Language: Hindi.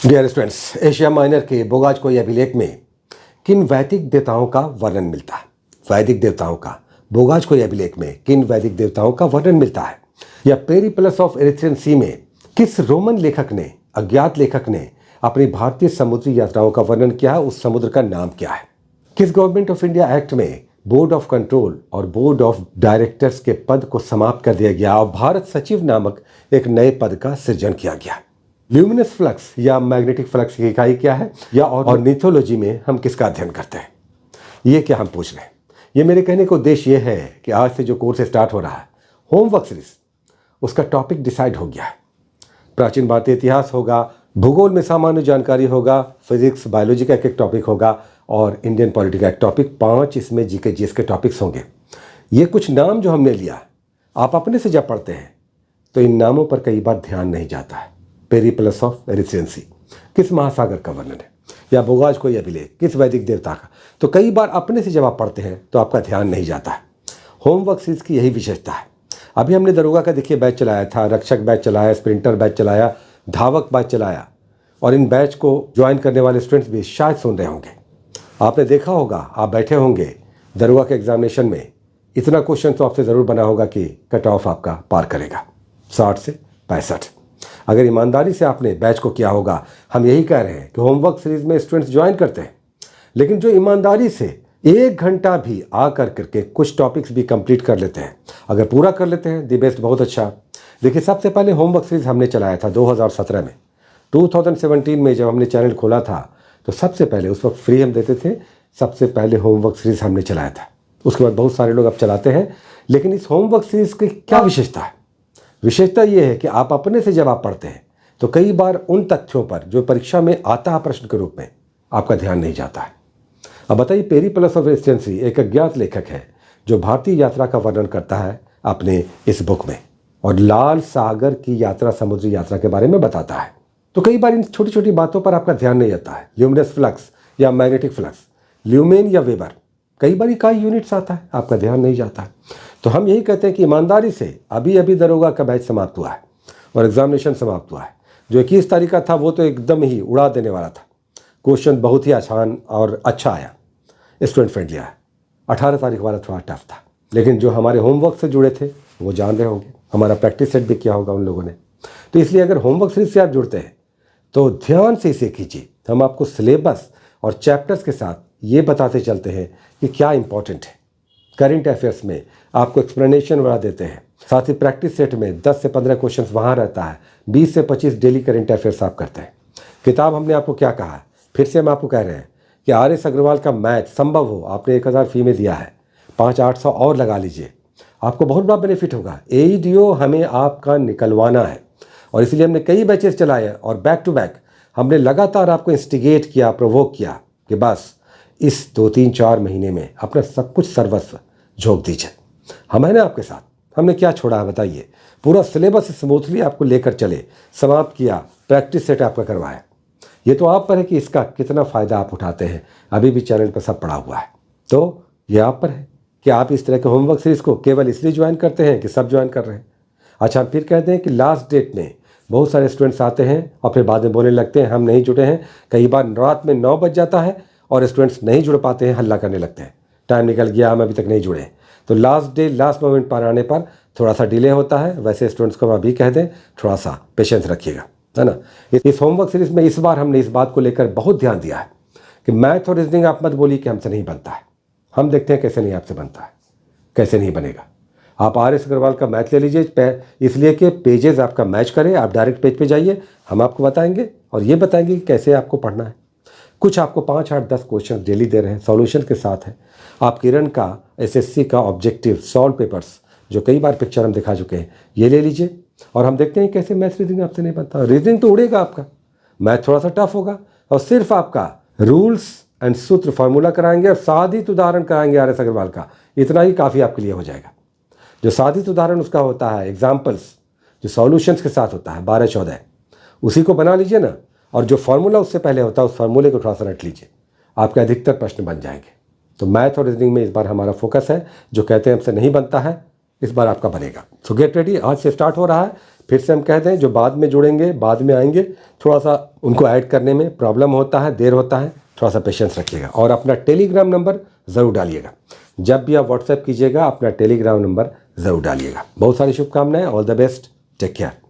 डियर स्टूडेंट्स, एशिया माइनर के बोगाज कोई अभिलेख में किन वैदिक देवताओं का वर्णन मिलता है? वैदिक देवताओं का बोगाज कोई अभिलेख में किन वैदिक देवताओं का वर्णन मिलता है? या पेरिप्लस ऑफ इरिथ्रियन सी में किस रोमन लेखक ने, अज्ञात लेखक ने अपनी भारतीय समुद्री यात्राओं का वर्णन किया है? उस समुद्र का नाम क्या है? किस गवर्नमेंट ऑफ इंडिया एक्ट में बोर्ड ऑफ कंट्रोल और बोर्ड ऑफ डायरेक्टर्स के पद को समाप्त कर दिया गया और भारत सचिव नामक एक नए पद का सृजन किया गया? ल्यूमिनस फ्लक्स या मैग्नेटिक फ्लक्स की इकाई क्या है? या ऑर्निथोलॉजी में हम किसका अध्ययन करते हैं? ये क्या हम पूछ रहे हैं। ये मेरे कहने का उद्देश्य ये है कि आज से जो कोर्स स्टार्ट हो रहा है, होमवर्क सीरीज, उसका टॉपिक डिसाइड हो गया है। प्राचीन भारतीय इतिहास होगा, भूगोल में सामान्य जानकारी होगा, फिजिक्स बायोलॉजी का एक टॉपिक होगा और इंडियन पॉलिटी का एक टॉपिक, 5 इसमें जीके जीएस के टॉपिक्स होंगे। ये कुछ नाम जो हमने लिया, आप अपने से जब पढ़ते हैं तो इन नामों पर कई बार ध्यान नहीं जाता है। पेरिप्लस ऑफ इरिथ्रियन सी किस महासागर का वर्णन है? या बोगाज कोई अभिलेख किस वैदिक देवता का? तो कई बार अपने से जब आप पढ़ते हैं तो आपका ध्यान नहीं जाता है। होमवर्क सीरीज की यही विशेषता है। अभी हमने दरोगा का देखिए बैच चलाया था, रक्षक बैच चलाया, स्प्रिंटर बैच चलाया, धावक बैच चलाया, और इन बैच को ज्वाइन करने वाले स्टूडेंट्स भी शायद सुन रहे होंगे। आपने देखा होगा, आप बैठे होंगे दरोगा के एग्जामिनेशन में, इतना क्वेश्चन तो आपसे ज़रूर बना होगा कि कट ऑफ आपका पार करेगा 60 से 65। अगर ईमानदारी से आपने बैच को किया होगा, हम यही कह रहे हैं कि होमवर्क सीरीज में स्टूडेंट्स ज्वाइन करते हैं, लेकिन जो ईमानदारी से 1 घंटा भी आकर करके कुछ टॉपिक्स भी कंप्लीट कर लेते हैं, अगर पूरा कर लेते हैं दी बेस्ट, बहुत अच्छा। देखिए, सबसे पहले होमवर्क सीरीज हमने चलाया था 2017 में। 2017 में जब हमने चैनल खोला था तो सबसे पहले, उस वक्त फ्री हम देते थे, सबसे पहले होमवर्क सीरीज हमने चलाया था। उसके बाद बहुत सारे लोग अब चलाते हैं, लेकिन इस होमवर्क सीरीज की क्या विशेषता है? विशेषता ये है कि आप अपने से जब आप पढ़ते हैं तो कई बार उन तथ्यों पर जो परीक्षा में आता है प्रश्न के रूप में, आपका ध्यान नहीं जाता है। अब बताइए, पेरिप्लस ऑफ इरिथ्रियन सी एक अज्ञात लेखक है जो भारतीय यात्रा का वर्णन करता है अपने इस बुक में, और लाल सागर की यात्रा, समुद्री यात्रा के बारे में बताता है। तो कई बार इन छोटी छोटी बातों पर आपका ध्यान नहीं जाता है। ल्यूमिनस फ्लक्स या मैग्नेटिक फ्लक्स, ल्यूमेन या वेबर, कई बार इकाई यूनिट्स आता है, आपका ध्यान नहीं जाता है। तो हम यही कहते हैं कि ईमानदारी से, अभी अभी दरोगा का बैच समाप्त हुआ है और एग्जामिनेशन समाप्त हुआ है। जो 21 तारीख का था वो तो एकदम ही उड़ा देने वाला था। क्वेश्चन बहुत ही आसान और अच्छा आया, स्टूडेंट फ्रेंडली आया। 18 तारीख वाला थोड़ा टफ था, लेकिन जो हमारे होमवर्क से जुड़े थे वो जान रहे होंगे, हमारा प्रैक्टिस सेट भी किया होगा उन लोगों ने। तो इसलिए अगर होमवर्क सीरीज से आप जुड़ते हैं तो ध्यान से इसे कीजिए। हम आपको सिलेबस और चैप्टर्स के साथ ये बताते चलते हैं कि क्या इंपॉर्टेंट है। करंट अफेयर्स में आपको एक्सप्लेनेशन बढ़ा देते हैं, साथ ही प्रैक्टिस सेट में 10 से 15 क्वेश्चन वहाँ रहता है, 20 से 25 डेली करंट अफेयर्स आप करते हैं। किताब हमने आपको क्या कहा है, फिर से हम आपको कह रहे हैं कि आर.एस. अग्रवाल का मैथ संभव हो, आपने 1000 फी में दिया है, 500-800 और लगा लीजिए, आपको बहुत बड़ा बेनिफिट होगा। AEDO हमें आपका निकलवाना है और इसलिए हमने कई बैचेस चलाए और बैक टू बैक हमने लगातार आपको इंस्टिगेट किया, प्रोवोक किया कि बस इस 2-3-4 महीने में अपना सब कुछ सर्वस्व झोंक दीजिए। हम हैं ना आपके साथ। हमने क्या छोड़ा है बताइए? पूरा सिलेबस स्मूथली आपको लेकर चले, समाप्त किया, प्रैक्टिस सेट आपका करवाया। ये तो आप पर है कि इसका कितना फ़ायदा आप उठाते हैं। अभी भी चैनल पर सब पड़ा हुआ है, तो ये आप पर है कि आप इस तरह के होमवर्क सीरीज़ को केवल इसलिए ज्वाइन करते हैं कि सब ज्वाइन कर रहे हैं। अच्छा, फिर कहते हैं कि लास्ट डेट में बहुत सारे स्टूडेंट्स आते हैं और फिर बाद में बोलने लगते हैं हम नहीं जुड़े हैं। कई बार रात में 9 बज जाता है और स्टूडेंट्स नहीं जुड़ पाते हैं, हल्ला करने लगते हैं, टाइम निकल गया, हम अभी तक नहीं जुड़े। तो लास्ट डे, लास्ट मोमेंट पर आने पर थोड़ा सा डिले होता है। वैसे स्टूडेंट्स को हम अभी कह दें, थोड़ा सा पेशेंस रखिएगा, है ना। इस होमवर्क सीरीज में इस बार हमने इस बात को लेकर बहुत ध्यान दिया है कि मैथ और रीजनिंग आप मत बोलिए कि हमसे नहीं बनता है। हम देखते हैं कैसे नहीं आपसे बनता है, कैसे नहीं बनेगा। आप आर.एस. अग्रवाल का मैथ ले लीजिए, इसलिए कि पेजेस आपका मैच करें। आप डायरेक्ट पेज पे जाइए, हम आपको बताएंगे और ये बताएंगे कि कैसे आपको पढ़ना है। कुछ आपको 5, 8, 10 क्वेश्चन डेली दे रहे हैं, सॉल्यूशन के साथ है। आप किरण का SSC का ऑब्जेक्टिव सॉल्व पेपर्स, जो कई बार पिक्चर हम दिखा चुके हैं, ये ले लीजिए और हम देखते हैं कैसे मैथ रीजनिंग आपसे नहीं बनता। रीजनिंग तो उड़ेगा आपका, मैथ थोड़ा सा टफ होगा और सिर्फ आपका रूल्स एंड सूत्र फार्मूला कराएंगे और साधित उदाहरण कराएंगे आर.एस. अग्रवाल का। इतना ही काफ़ी आपके लिए हो जाएगा। जो साधित उदाहरण उसका होता है, एग्जाम्पल्स जो सॉल्यूशंस के साथ होता है 12-14, उसी को बना लीजिए ना, और जो फार्मूला उससे पहले होता है उस फार्मूले को थोड़ा सा रट लीजिए, आपके अधिकतर प्रश्न बन जाएंगे। तो मैथ और रीजनिंग में इस बार हमारा फोकस है। जो कहते हैं हमसे नहीं बनता है, इस बार आपका बनेगा। सो गेट रेडी, आज से स्टार्ट हो रहा है फिर से हम कहते हैं जो बाद में जुड़ेंगे, बाद में आएंगे, थोड़ा सा उनको ऐड करने में प्रॉब्लम होता है, देर होता है, थोड़ा सा पेशेंस रखिएगा। और अपना टेलीग्राम नंबर ज़रूर डालिएगा। जब भी आप व्हाट्सएप कीजिएगा अपना टेलीग्राम नंबर ज़रूर डालिएगा। बहुत सारी शुभकामनाएं। All the best. Take care.